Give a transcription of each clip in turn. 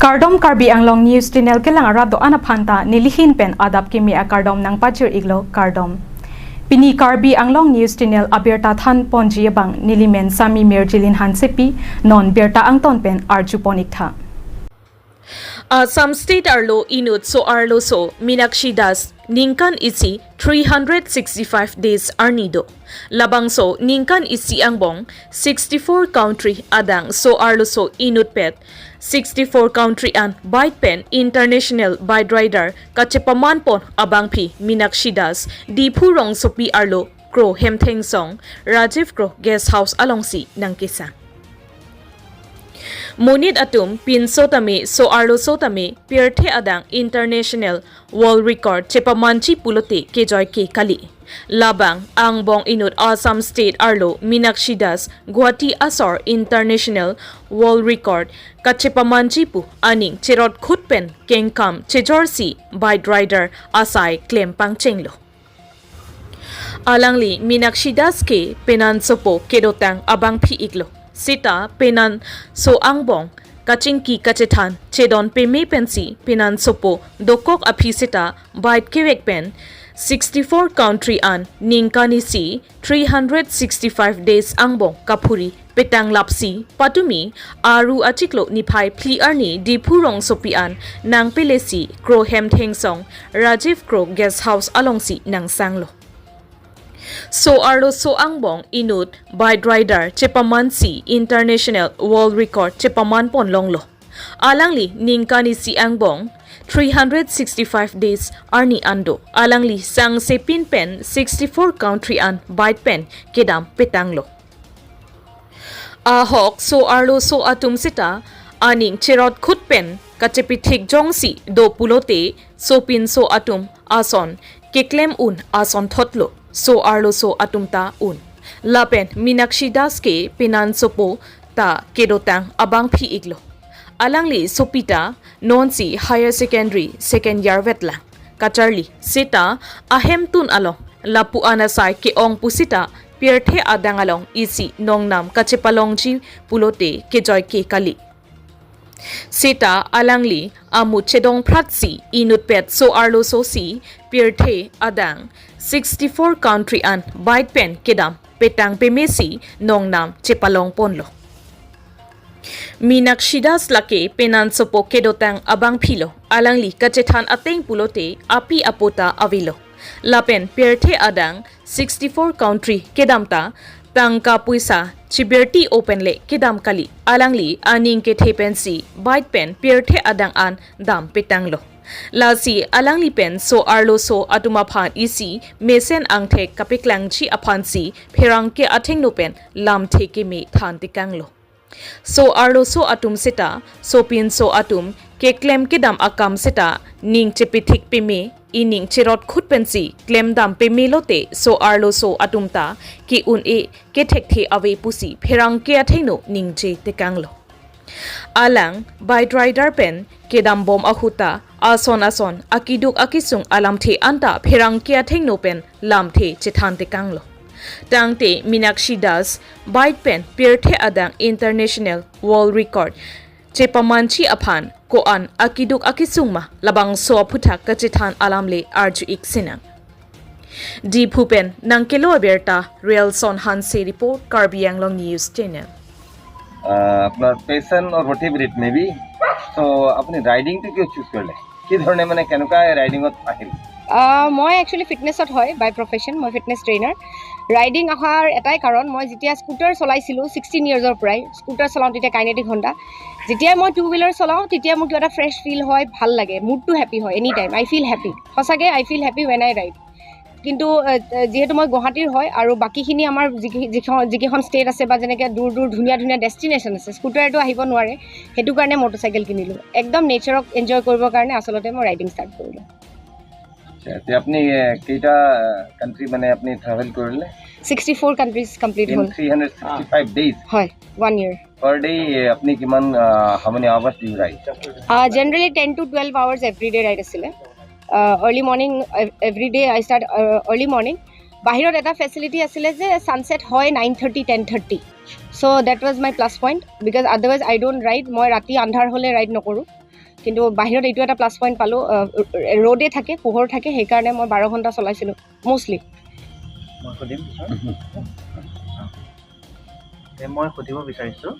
Kardom Karbi Anglong News Channel kelang arado anaphanta nilihin pen adap kimi a kardom nang pachir iglo kardom. Pini Karbi Anglong News Channel abirta than ponji bang nilimen sami merjilin hansepi non birta angton pen arjuponik tha. Some state Arlo inut so Arloso Minakshi das Ningkan isi 365 days arnido. Labang so Ningkan isi angbong 64 country adang so Arloso inut pet 64 country an bite pen international bite rider kachepaman pon abang pi Minakshi das Diphu Rongsopi Arlo kro Hemthengsong Rajiv kro guest house alongsi nang Kesang. Monit atum pinso tame so Arloso tame pirthe adang international world record chepamanchi pulote ke joy ke kali labang angbong inut Assam state Arlo Minakshi das Guwahati Asor international world record kachepamanchi pu aning cherot khutpen kengkam chejorsi bite rider asai claim pangchenglo alangli Minakshi das ke penan sopo kedotang abang phi iglo Sita penan so angbong kachingki kachethan chedon peme pensi penan sopo dokok aphi sita bite kewek pen 64 country an ningkani si 365 days angbong kapuri petang lapsi patumi aru achiklo niphai phli arni Diphu Rongsopi an nang pelesi kro Hemthengsong Rajiv kro guest house alongsi nang sanglo So Arloso angbong inut bite rider chepamansi international world record chepaman pon longlo. Alangli ningkani si angbong 365 days arni ando. Alangli sang sepin pen 64 country an bite pen kedam petanglo. Ahok so Arloso atum sita aning cherot khut pen kachepithik jongsi do pulote so pin so atum ason keklem un ason thotlo. So Arloso atumta un lapen Minakshi das ke pinan sopo ta kedotang abang phi iglo alangli sopita nonsi higher secondary second year wetlang kacharli sita ahem tun along lapu anasai ke ong pusita pirthe adang along isi nongnam kachepalongji pulote ke joy ke kali Sita alangli amu chedong pratsi inut pet so Arloso si pirthe adang 64 country an bite pen kedam petang pemesi nongnam chepalong ponlo Minakshi das lake penan sopo kedotang abang philo alangli kachethan ateng pulote api apota avilo lapen pirthe adang 64 country kedamta tangka puisa chiberti open le kedam kali alangli aning ke thepensi bite pen pirthe adang an dam petanglo Lasi alangli pen so Arloso atuma phan isi mesen angthe kapiklangchi aphansi pherang ke atheng no pen lam theke me than tikanglo So Arloso atum sita so pin so atum ke claim ke dam akam sita ning chepithik pe me ining cherot khut pensi claim dam pe me lote so Arloso atumta ki un e ke thek the ave pusi pherang ke atheng no ning che tikanglo Alang bite rider pen kedam bom ahuta ason akiduk akisung alam the anta pherang kia theng no pen lam the chithan te kanglo tangte Minakshi das bite pen pirthe adang international world record chepamanchi aphan ko an akiduk akisung ma labang so phutha kachithan alam le arju iksinang Diphu pen nangkelo berta real son hanse report Karbi Anglong News Channel আপনার passion और motivate में भी तो अपनी riding तो क्यों choose करले কি ধরনের মানে কেনকা রাইডিংত আহিল মই একচুয়ালি ফিটনেছত হয় বাই প্ৰফেশন মই ফিটনেছ ট্ৰেইনাৰ ৰাইডিং অহাৰ এটাই কাৰণ মই যেতিয়া স্কুটাৰ চলাইছিলোঁ 16 ইয়াৰ্ছৰ পৰাই স্কুটাৰ চলাওঁ তেতিয়া কাইনেটিক হণ্ডা যেতিয়া মই টু হুইলাৰ চলাওঁ তেতিয়া মোৰ কিবা এটা ফ্ৰেছ ফিল হয় ভাল লাগে মুডটো হেপী হয় any time I feel happy সঁচাকৈ I feel happy when I ride কিন্তু যেহেতু মই গুৱাহাটীৰ হয় আৰু বাকীখিনি আমাৰ যিকেইখন ষ্টেট আছে বা যেনেকৈ দূৰ ধুনীয়া ডেষ্টিনেশ্যন আছে স্কুটাৰটো আহিব নোৱাৰে সেইটো কাৰণে মটৰচাইকেল কিনিলোঁ একদম নেচাৰক এনজয় কৰিবৰ কাৰণে আচলতে মই ৰাইডিং ষ্টাৰ্ট কৰিলোঁ আচ্ছা আপনি কেইটা কান্ট্ৰি মানে আপনি ট্ৰাভেল কৰিলে 64 কান্ট্রিজ কমপ্লিট হ'ল 365 ডেজ হয় 1 year per day আপনি কিমান how many hours do you ride generally 10 to 12 hours every day ride asile early morning every day I start early morning bahirot eta facility asile je sunset hoy 9:30 10:30 so that was my plus point because otherwise I don't ride moi rati andhar hole ride nokoru কিন্তু বাহিৰত এইটো এটা plus point পালোঁ, ৰ'ডে থাকে, পোহৰ থাকে, সেইকাৰণে মই 12 ঘণ্টা চলাইছিলোঁ মষ্টলি। মই সুধিব বিচাৰিছোঁ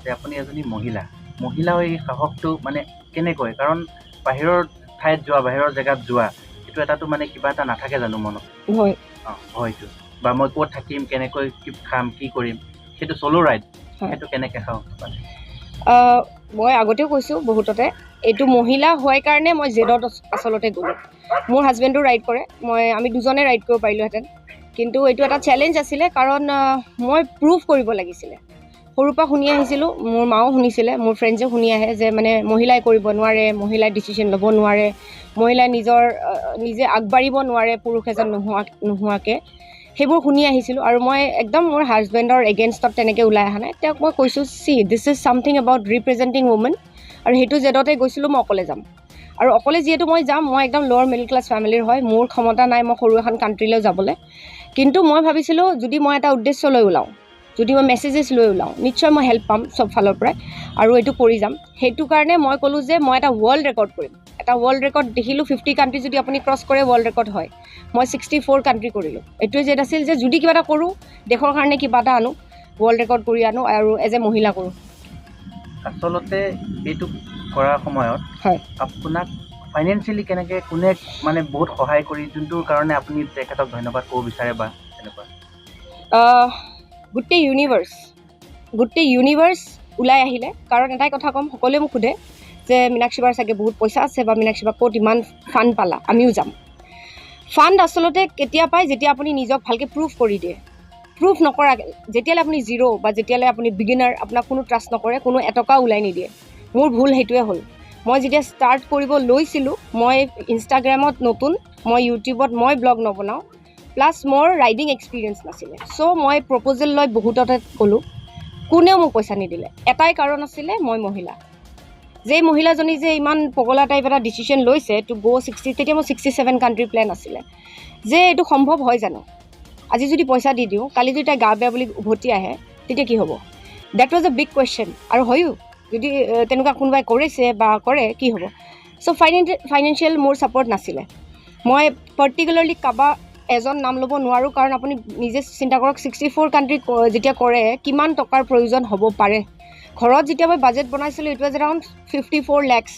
যে আপুনি এজনী মহিলা হৈ সাহসটো মানে কেনেকৈ, কাৰণ বাহিৰৰ ঠাইত যোৱা, বাহিৰৰ জেগাত যোৱা, সেইটো এটাতো মানে কিবা এটা নাথাকে জানো মনত? হয়, হয়তো, বা মই ক'ত থাকিম, কেনেকৈ কি খাম, কি কৰিম, সেইটো চ'ল' ৰাইড, সেইটো কেনেকৈ সাহস পালে? মই আগতেও কৈছোঁ বহুততে, এইটো মহিলা হোৱাৰ কাৰণে মই জেদত আচলতে গ'লোঁ। মোৰ হাজবেণ্ডো ৰাইড কৰে, আমি দুজনে ৰাইড কৰিব পাৰিলোঁহেঁতেন, কিন্তু এইটো এটা চেলেঞ্জ আছিলে, কাৰণ মই প্ৰুভ কৰিব লাগিছিলে। সৰুৰ পৰা শুনি আহিছিলোঁ, মোৰ মাও শুনিছিলে, মোৰ ফ্ৰেণ্ডছেও শুনি আহে যে মানে মহিলাই কৰিব নোৱাৰে, মহিলাই ডিচিশ্যন ল'ব নোৱাৰে, মহিলাই নিজে আগবাঢ়িব নোৱাৰে পুৰুষ এজন নোহোৱাকৈ, সেইবোৰ শুনি আহিছিলোঁ। আৰু মই একদম মোৰ হাজবেণ্ডৰ এগেইনষ্টত তেনেকৈ ওলাই অহা নাই। তেওঁক মই কৈছোঁ, this is something about ৰিপ্ৰেজেণ্টিং women, আৰু সেইটো জেদতে গৈছিলোঁ, মই অকলে যাম। আৰু অকলে যিহেতু মই যাম, মই একদম লৱাৰ মিডল ক্লাছ ফেমিলিৰ হয়, মোৰ ক্ষমতা নাই মই সৰু এখন কাণ্ট্ৰিলৈ যাবলৈ। কিন্তু মই ভাবিছিলোঁ, যদি মই এটা উদ্দেশ্য লৈ ওলাওঁ, যদি মই মেছেজেছ লৈ ওলাওঁ, নিশ্চয় মই হেল্প পাম চব ফালৰ পৰাই, আৰু এইটো কৰি যাম। সেইটো কাৰণে মই ক'লোঁ যে মই এটা ৱৰ্ল্ড ৰেকৰ্ড কৰিম। এটা ৱৰ্ল্ড ৰেকৰ্ড দেখিলোঁ, 50 কাণ্ট্ৰি যদি আপুনি ক্ৰছ কৰে ৱৰ্ল্ড ৰেকৰ্ড হয়। মই 64 কাণ্ট্ৰি কৰিলোঁ। এইটোৱে জেদ আছিল যে যদি কিবা এটা কৰোঁ, দেশৰ কাৰণে কিবা এটা আনো, ৱৰ্ল্ড ৰেকৰ্ড কৰি আনো, আৰু এজ এ মহিলা কৰোঁ। আচলতে এইটো কৰাৰ সময়ত হয়, আপোনাক ফাইনেন্সিয়েলি কেনেকৈ কোনে মানে বহুত সহায় কৰি, যোনটোৰ কাৰণে আপুনি তেখেতক ধন্যবাদ ক'ব বিচাৰে বা তেনেকুৱা? গোটেই ইউনিভাৰ্ছ ওলাই আহিলে। কাৰণ এটাই কথা ক'ম, সকলোৱে মোক সোধে যে মীনাক্ষী বাৰ চাগে বহুত পইচা আছে, বা মীনাক্ষী বা ক'ত ইমান ফাণ্ড পালা, আমিও যাম। ফাণ্ড আচলতে কেতিয়া পায়, যেতিয়া আপুনি নিজক ভালকৈ প্ৰুভ কৰি দিয়ে। প্ৰুভ নকৰাকৈ, যেতিয়ালৈ আপুনি জিৰ' বা যেতিয়ালৈ আপুনি বিগিনাৰ, আপোনাক কোনো ট্ৰাষ্ট নকৰে, কোনো এটকা ওলাই নিদিয়ে। মোৰ ভুল সেইটোৱে হ'ল। মই যেতিয়া ষ্টাৰ্ট কৰিব লৈছিলোঁ, মই ইনষ্টাগ্ৰামত নতুন, মই ইউটিউবত মই ব্লগ নবনাওঁ, প্লাছ মোৰ ৰাইডিং এক্সপিৰিয়েঞ্চ নাছিলে। চ' মই প্ৰপ'জেল লৈ বহুততে গ'লোঁ, কোনেও মোক পইচা নিদিলে। এটাই কাৰণ আছিলে, মই মহিলা। যে মহিলাজনী যে ইমান পগলা টাইপ এটা ডিচিশ্যন লৈছে টু গ' 60, তেতিয়া মোৰ 67 কাণ্ট্ৰি প্লেন আছিলে, যে এইটো সম্ভৱ হয় জানো? আজি যদি পইচা দি দিওঁ, কালি যদি তাই গা বেয়া বুলি উভতি আহে, তেতিয়া কি হ'ব? That was a big question. আৰু হয়ো, যদি তেনেকুৱা কোনোবাই কৰিছে বা কৰে, কি হ'ব? চ' ফাইনেন্সিয়েল মোৰ ছাপৰ্ট নাছিলে। মই পাৰ্টিকুলাৰলি কাৰোবাৰ এজন নাম ল'ব নোৱাৰোঁ, কাৰণ আপুনি নিজে চিন্তা কৰক, 64 কাণ্ট্ৰি যেতিয়া কৰে, কিমান টকাৰ প্ৰয়োজন হ'ব পাৰে। ঘৰত যেতিয়া মই বাজেট বনাইছিলোঁ, ইট ৱাজ এৰাউণ্ড 54 lakhs,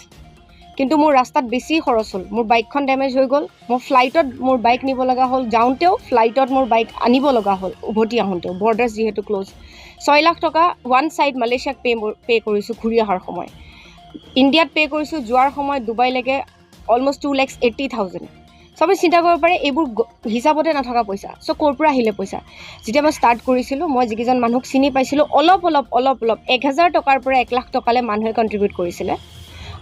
কিন্তু মোৰ ৰাস্তাত বেছি খৰচ হ'ল। মোৰ বাইকখন ডেমেজ হৈ গ'ল, মই ফ্লাইটত মোৰ বাইক নিব লগা হ'ল, যাওঁতেও ফ্লাইটত মোৰ বাইক আনিব লগা হ'ল, উভতি আহোঁতেও, বৰ্ডাৰ্ছ যিহেতু ক্ল'জ। 6 লাখ টকা ওৱান ছাইড মালয়েছিয়াক পে' কৰিছোঁ ঘূৰি অহাৰ সময়। ইণ্ডিয়াত পে' কৰিছোঁ যোৱাৰ সময়ত ডুবাইলৈকে অলমষ্ট 2,80,000। চবেই চিন্তা কৰিব পাৰে, এইবোৰ হিচাপতে নথকা পইচা। চ' ক'ৰ পৰা আহিলে পইচা? যেতিয়া মই ষ্টাৰ্ট কৰিছিলোঁ, মই যিকেইজন মানুহক চিনি পাইছিলোঁ, অলপ 1,000 টকাৰ পৰা 1 লাখ টকালৈ মানুহে কণ্ট্ৰিবিউট কৰিছিলে।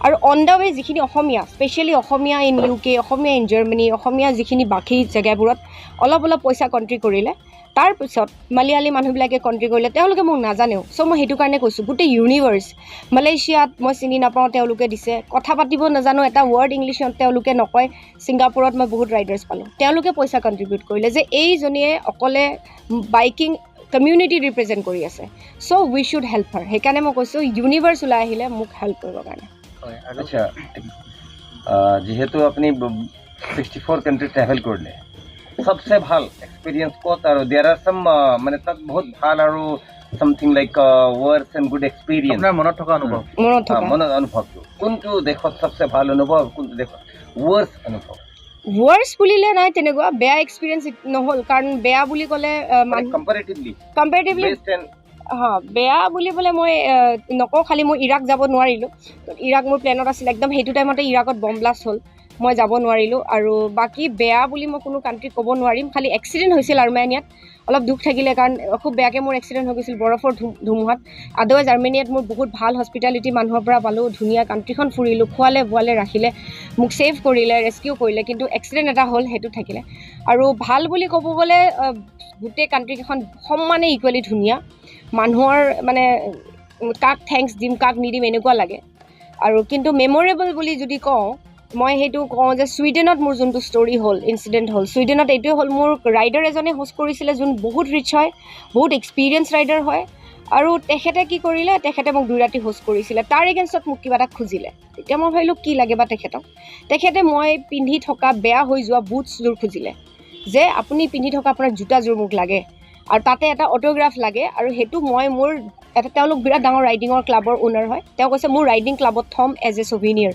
আৰু অন দ্য ৱে যিখিনি Asomiya, specially Asomiya in UK, Asomiya in Germany, Asomiya যিখিনি বাকী জেগাবোৰত অলপ পইচা কণ্ট্ৰি কৰিলে। তাৰপিছত মালিয়ালী মানুহবিলাকে কণ্ট্ৰি কৰিলে, তেওঁলোকে মোক নাজানেও। চ' মই সেইটো কাৰণে কৈছোঁ, গোটেই ইউনিভাৰ্ছ, মালয়েছিয়াত মই চিনি নাপাওঁ, তেওঁলোকে দিছে। কথা পাতিব নাজানো, এটা ৱৰ্ড ইংলিছত তেওঁলোকে নকয়। ছিংগাপুৰত মই বহুত ৰাইডাৰ্ছ পালোঁ, তেওঁলোকে পইচা কণ্ট্ৰিবিউট কৰিলে, যে এইজনীয়ে অকলে বাইকিং কমিউনিটি ৰিপ্ৰেজেণ্ট কৰি আছে। চ' উই শ্বুড হেল্প হাৰ। সেইকাৰণে মই কৈছোঁ, ইউনিভাৰ্ছ ওলাই আহিলে মোক হেল্প কৰিবৰ কাৰণে। আচ্ছা, যিহেতু আপুনি 64 কাণ্ট্ৰি ট্ৰেভেল কৰিলে, সবচে ভাল এক্সপিৰিয়েঞ্চ ক'ত? আৰু দেয়াৰ আৰ চাম মানে তাত বহুত ভাল আৰু something like worse and good experience, আপোনাৰ মনত থকা অনুভৱ, মনত অনুভৱটো কোনটো দেশত সবচে ভাল অনুভৱ, কোনটো দেশত worse অনুভৱ? ৱৰ্ছ বুলিলে নাই তেনেকুৱা, বেয়া এক্সপিৰিয়েঞ্চ নহ'ল। কাৰণ বেয়া বুলি ক'লে কম্পেৰেটিভলি বেয়া বুলি ক'লে মই নকওঁ। খালি মই ইৰাক যাব নোৱাৰিলোঁ। ইৰাক মোৰ প্লেনত আছিল একদম, সেইটো টাইমতে ইৰাকত বম ব্লাষ্ট হ'ল, মই যাব নোৱাৰিলোঁ। আৰু বাকী বেয়া বুলি মই কোনো কাণ্ট্ৰি ক'ব নোৱাৰিম। খালি এক্সিডেণ্ট হৈছিল আৰ্মেনিয়াত, অলপ দুখ থাকিলে, কাৰণ খুব বেয়াকৈ মোৰ এক্সিডেণ্ট হৈ গৈছিল বৰফৰ ধুমুহাত। আদাৰৱাইজ আৰ্মেনিয়াত মোৰ বহুত ভাল হস্পিটেলিটি মানুহৰ পৰা পালোঁ, ধুনীয়া কাণ্ট্ৰিখন ফুৰিলোঁ, খোৱালে বোৱালে ৰাখিলে, মোক ছেভ কৰিলে, ৰেস্কিউ কৰিলে। কিন্তু এক্সিডেণ্ট এটা হ'ল, সেইটো থাকিলে। আৰু ভাল বুলি ক'ব গ'লে গোটেই কাণ্ট্ৰিকেইখন সমানে ইকুৱেলি ধুনীয়া। মানুহৰ মানে কাক থেংকছ দিম, কাক নিদিম, এনেকুৱা লাগে। আৰু কিন্তু মেম'ৰেবল বুলি যদি কওঁ, মই সেইটো কওঁ যে ছুইডেনত মোৰ যোনটো ষ্টৰি হ'ল, ইনচিডেণ্ট হ'ল, ছুইডেনত এইটোৱে হ'ল, মোৰ ৰাইডাৰ এজনে হোষ্ট কৰিছিলে, যোন বহুত ৰিচ হয়, বহুত এক্সপিৰিয়েঞ্চ ৰাইডাৰ হয়, আৰু তেখেতে কি কৰিলে তেখেতে মোক 2 ৰাতি হোষ্ট কৰিছিলে তাৰ এগেইনষ্টত মোক কিবা এটা খুজিলে তেতিয়া মই ভাবিলোঁ কি লাগে বা তেখেতে মই পিন্ধি থকা বেয়া হৈ যোৱা বুটছযোৰ খুজিলে যে আপুনি পিন্ধি থকা আপোনাৰ জোতাযোৰ মোক লাগে আৰু তাতে এটা অটোগ্ৰাফ লাগে আৰু সেইটো মই মোৰ এটা তেওঁলোক বিৰাট ডাঙৰ ৰাইডিঙৰ ক্লাবৰ ওনাৰ হয় তেওঁ কৈছে মোৰ ৰাইডিং ক্লাবত থম এজ এ ছভিনিয়াৰ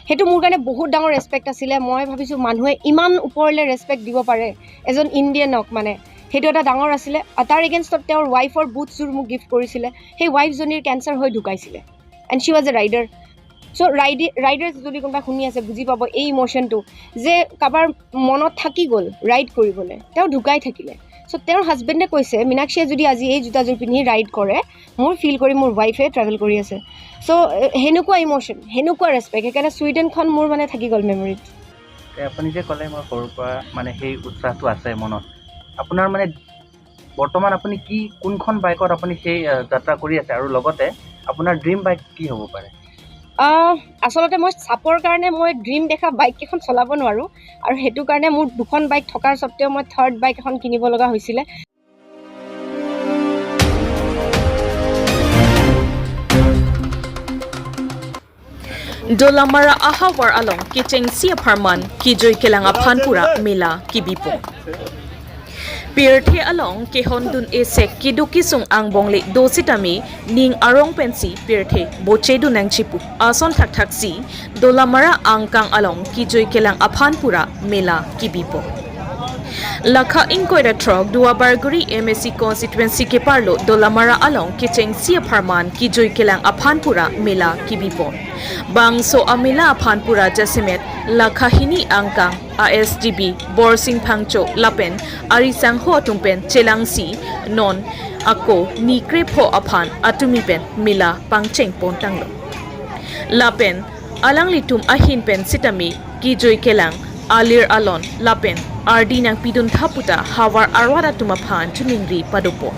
সেইটো মোৰ কাৰণে বহুত ডাঙৰ ৰেচপেক্ট আছিলে মই ভাবিছোঁ মানুহে ইমান ওপৰলৈ ৰেচপেক্ট দিব পাৰে এজন ইণ্ডিয়ানক মানে সেইটো এটা ডাঙৰ আছিলে তাৰ এগেইনষ্টত তেওঁৰ ৱাইফৰ বুটছযোৰ মোক গিফ্ট কৰিছিলে সেই ৱাইফজনীৰ কেঞ্চাৰ হৈ ঢুকাইছিলে and she was a rider চ' ৰাইডাৰ যদি কোনোবা শুনি আছে বুজি পাব এই ইম'শ্যনটো যে কাৰোবাৰ মনত থাকি গ'ল ৰাইড কৰিবলৈ তেওঁ ঢুকাই থাকিলে চ' তেওঁৰ হাজবেণ্ডে কৈছে মীনাক্ষীয়ে যদি আজি এই জোতাযোৰ পিন্ধি ৰাইড কৰে মোৰ ফিল কৰি মোৰ ৱাইফে ট্ৰেভেল কৰি আছে চ' সেনেকুৱা ইম'শ্যন সেনেকুৱা ৰেচপেক্ট সেইকাৰণে ছুইডেনখন মোৰ মানে থাকি গ'ল মেমৰিত আপুনি যে ক'লে মোৰ সৰুৰ পৰা মানে সেই উৎসাহটো আছে মনত আপোনাৰ মানে বৰ্তমান আপুনি কোনখন বাইকত আপুনি সেই যাত্ৰা কৰি আছে আৰু লগতে আপোনাৰ ড্ৰিম বাইক কি হ'ব পাৰে আচলতে মই চাপৰ কাৰণে মই ড্ৰিম দেখা বাইককেইখন চলাব নোৱাৰোঁ আৰু সেইটো কাৰণে মোৰ 2খন বাইক থকাৰ স্বত্তেও মই 3rd বাইক এখন কিনিব লগা হৈছিলে Dolamara ahawar along kitcheng sia parman ki joy kelang aphanpura mela ki bipo Pirthe along ke hondun esek ki dukisung ang bongle dositami ning arong pensi pirthe bochedu nang chipu ason thak si dolamara angkang along ki joy kelang aphanpura mela ki bipo Lakha inkoira trok dua barguri MSC constituency ke parlo dolamara along kitcheng sia parman ki joy kelang aphanpura mela ki bipo Bangso amila aphanpura jasimet lakha hini angkang ASDB borsing phangcho lapen arisang ho tumpen chelangsi non ako ni krepho aphan atumi pen mila pangcheng pontanglo lapen alang litum ahin pen sitami ki joy kelang alir alon lapen ardi nang pidun thaputa hawar arwara tumaphan chuningri padopo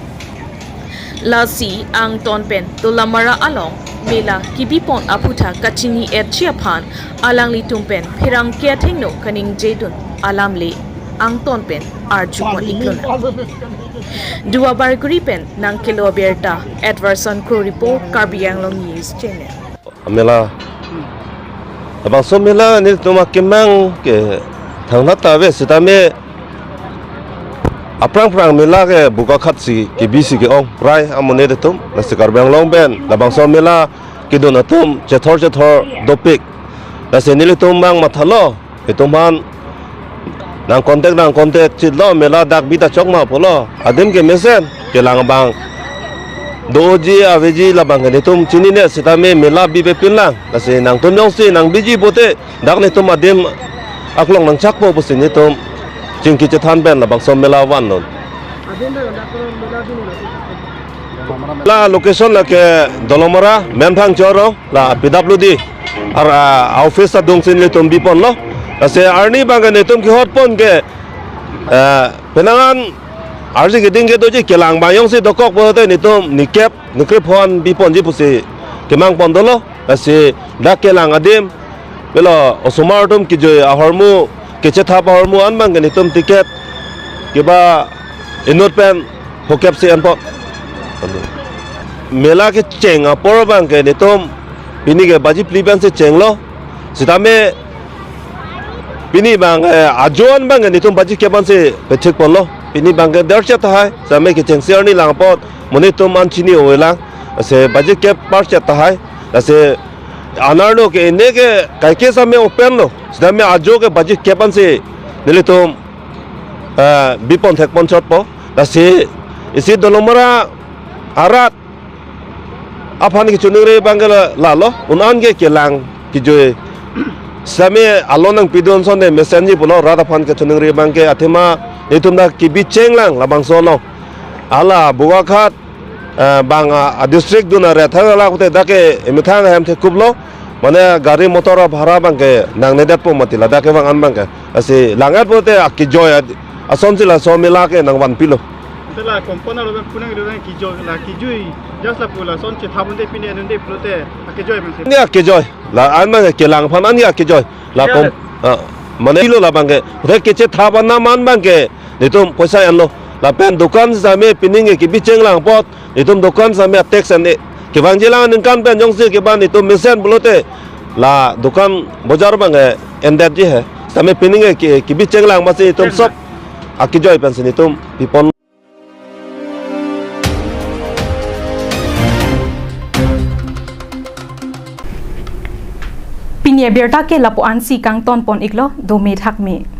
Lasi ang tonpen dolamara along mela kibipon aputa kachini et chiaphan alang li tumpen phirang kya thengno kaning jedun alamle ang tonpen arjupon iklona Dua barguri pen nang kilo berta Edverson Crew Report Karbiang Long News Channel Mela abang so mela ni tuma kemang ke thangna tawe sitame aprang mela ke buka khat si ke bisi ke ong prai amone de tum na sikar bang long ben labang so mela ke don atum chethor dopik na senili tum bang mathalo etuman nang contact chilo mela dak bita chokma polo adim ke mesen ke lang bang doji aveji labang ke tum chini ne sitame mela bibe pinlang na se nang tunyong si nang biji bote dak ne tum adim aklong nang chakpo pusin ne tum Jingki cethan ben labang som mela wan non. La location la ke Dolomora Memphang Choro la PWD ar office sa dongsin le tum bipon lo. Ase arni bang ne tum ki hot pon ke penangan arji ke ding ke doji kelang ba yong si dokok bo te ni tum ni kep ni krip hon bipon ji pusi kemang pon dolo ase dak kelang adim belo osumar tum ki joy ahormu Kece thapa hormu an bang ni tum tiket kiba inut pen hokep si anpo mela ke cheng apor bang ke ni tum pini ke baji pliban se cheng lo sitame pini bang ajon bang ni tum baji ke ban se pechek pon lo pini bang ke der chat hai same ke cheng ser ni lang pot moni tum an chini oelang se baji ke par chat hai ase Anarno ke ne ke kaike same open lo sidame ajo ke baji kepan se nile tum bipon thek pon shot po ta se isi dolomara arat aphan ki chunure bangala la lo unan ke kelang ki joe same alonang pidon son ne mesenji pulo rada phan ke chunure bang ke athema etum da ki bi chenglang labang so lo ala buga khat bang a district duna re thangala kote dake emithang hem the kublo mane gari motor bhara bangke nang nedat po matila dake bang an bangke ase langat pote akki joy ason sila so mela ke nang wan pilo tela kompona lo punang lo ki joy la ki joy just la pula son che thabunde pine nunde plote akki joy men ni akki joy la an bangke kelang phan an akki joy la kom mane pilo la bangke re ke che thaban na man bangke nitum poisa an lo la pen dukan zame pininge ki bicheng lang pot nitum dukan sampai tax ane kebang jelang ningkan pen jong sih kebang nitum mesen bulote la dukan bajar bang endet je hai sampai pining kibi cenglang masih nitum sop akijoy pen nitum pipon Pinia berta ke lapuan si kang ton pon iglo do me thak me